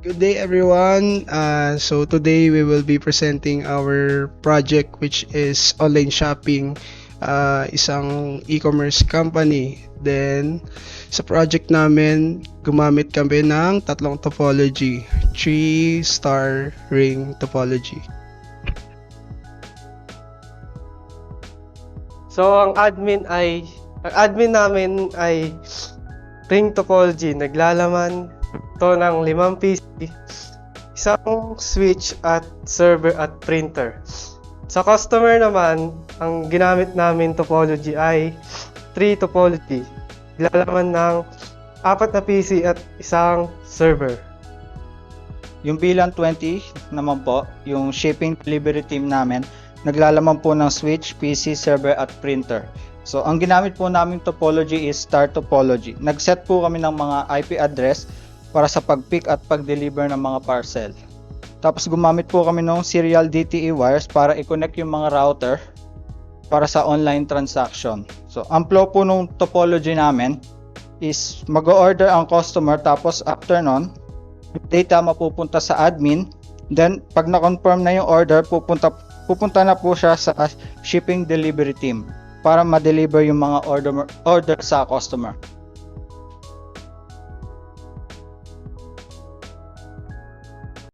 Good day, everyone. So today we will be presenting our project, which is online shopping, isang e-commerce company. Then sa project namin, gumamit kami ng tatlong topology, 3-star ring topology. So ang admin namin ay ring topology. Naglalaman to ng 5 PC, isang switch at server at printer. Sa customer naman, ang ginamit namin topology ay 3 topology. Naglalaman ng 4 na PC at isang server. Yung bilang 20 naman po, yung shipping delivery team namin, naglalaman po ng switch, PC, server at printer. So ang ginamit po namin topology is star topology. Nag-set po kami ng mga IP address para sa pag-pick at pag-deliver ng mga parcel. Tapos gumamit po kami ng serial DTE wires para i-connect yung mga router para sa online transaction. So ang flow po ng topology namin is mag-order ang customer, tapos after nun, data mapupunta sa admin. Then pag na-confirm na yung order, pupunta na po siya sa shipping delivery team para ma-deliver yung mga order sa customer.